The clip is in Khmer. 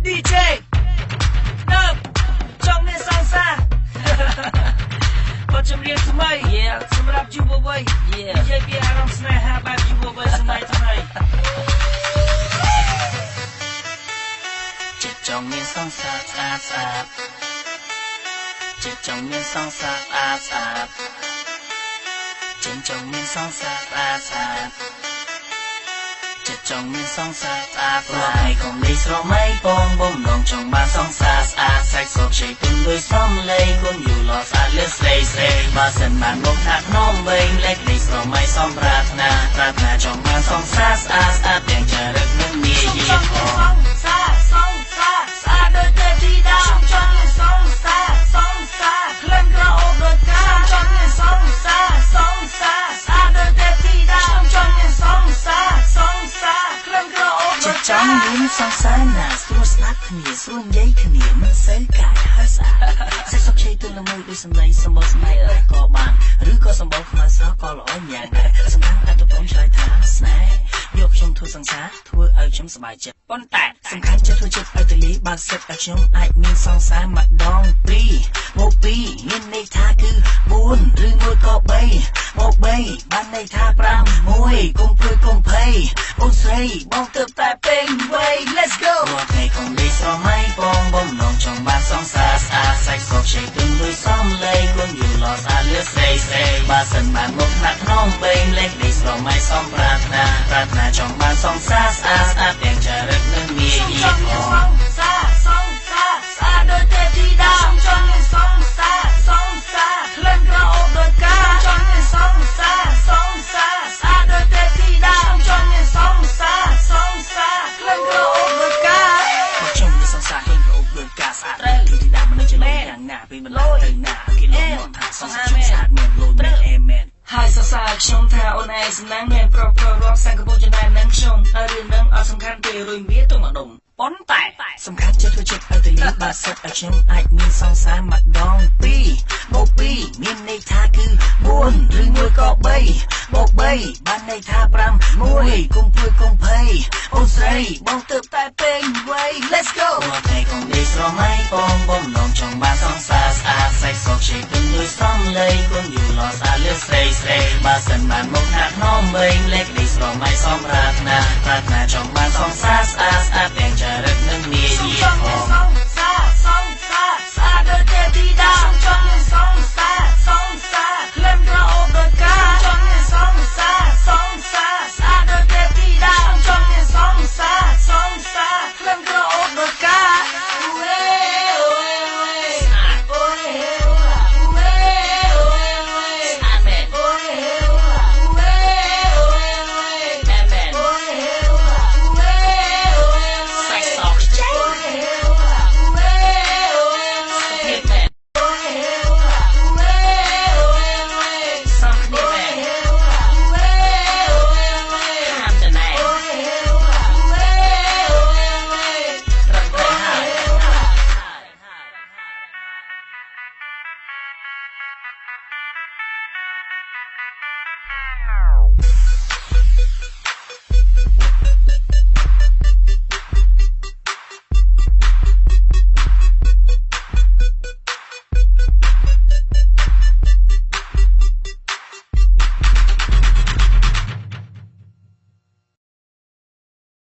DJ ដើមចង់មានសង្សារបទចម្រៀងថ្មីសម្រាប់យុវវ័យនិយាយពីអារម្មណ៍ស្នេហាបែបយុវវ័យសម័យថ្មីចិត្តចង់មានសង្សារស្អាតស្អាតចិត្តចង់មានសង្សារស្អាតស្អាតចិត្តចង់មានសង្សារស្អាតស្អាតចិត្តចង់មានសង្សារស្អាតស្អាតហើយកុំលេងស្រមៃពងបំណងចង់បានសង្សារស្អាតសាច់សោកជ័យទុំដោយសំឡេងគុំយូរលស្អាតលឿនស្រីស្រីបើសិនបានមកថាភ្នំវែងលេខលេងស្រមៃសំប្រាថ្នាចង់បានសង្សារស្អាតស្អាតទាំងចរិតនិងមាយាផងសង្សារស្អាតដូចទេពធីតាចង់មានសង្សារក្លិនក្រអូបដូចកាចង់មានសង្សារស្អាតដូចទេពធីតាចង់មានសង្សារក្លិនក្រអូបដូចកាចង់មានសង្សារណាស្រួលស្ដាប់គ្នាស្រួលនិយាយគ្នាមិនសូវកាយហើយស្អាតសេះសុខជ័យទូលមួយដូចសម្លេងសម្បល់ស្បែកក៏បានឬក៏សម្បល់ខ្មៅស្រស់ក៏ល្អយ៉ាងដែរសម្រាប់អត្តពលឆ្លើយថាស្នេហ៍យកខ្ញុំធ្វើសង្សារធ្វើឲ្យខ្ញុំសប្បាយចិត្តប៉ុន្តែសំខាន់ចិត្តធ្វើចិត្តឲ្យទលីបើសិតឲ្យខ្ញុំអាចមានសង្សារម្ដង2មក2មានន័យថាគឺ4ឬមួយក៏3មក3បានន័យថា5 1កុំព្រួយកុំភ័យអូនស្រីបងទើបតែពេញវ័យ Let's go មកថ្ងៃកុំលេងស្រមៃបងបំណងចង់បានសង្សារស្អាតសាច់សោកជ័យទុំដោយសំឡេងគុំយូរលស្អាតលឿនស្រីស្រីបើសិនបានមកថ្នាក់ភ្នំវែងលេខលេងស្រមៃសំប្រាថ្នាចង់បានសង្សារស្អាតស្អាតទាំងចរិតនិងមាយាផងសង្សារស្អាតដូចទេពធីតាចង់មានសង្សារក្លិនក្រអូបដូចកាចង់មានសង្សារស្អាតដូចទេពធីតាចង់មានសង្សារក្លិនក្រអូបដូចកាចង់មានសង្សារក្លិនក្រអូបដូចកាស្អាតទេពធីតាមិននឹងចំណេញយ៉ាងណាពេលមិនឡើងទៅណាគេលោកមកថាសង្សារស្អាតមានលូនមែនអេមែនហើយសរសើរខ្ញុំថាអូនឯងសំណាងមានប្រុសរាប់សង្កពុចំណែននឹងខ្ញុំហើយរឿងនឹងអត់សំខាន់ទេរួយវាទៅមកដុំប៉ុន្តែសំខាន់ចិត្តធ្វើចិត្តឲ្យទៅលីបើសិតឲ្យខ្ញុំអាចមានសង្សារម្ដង2មក2មានន័យថាគឺ4ឬមួយក៏3មក3បានន័យថា5 1កុំព្រួយកុំភ័យអូនស្រីបងទើបតែពេញវ័យ Let's go មកតែកុំលេងស្រមៃបងបំណងចង់បានសង្សារស្អាតសាច់សោកជ័យទុំដោយសំឡេងគុំយូរលស្អាតលឿនស្រីស្រីបើសិនបានមកថាភ្នំវែងលេខលេងស្រមៃសំប្រាថ្នាចង់បានសង្សារ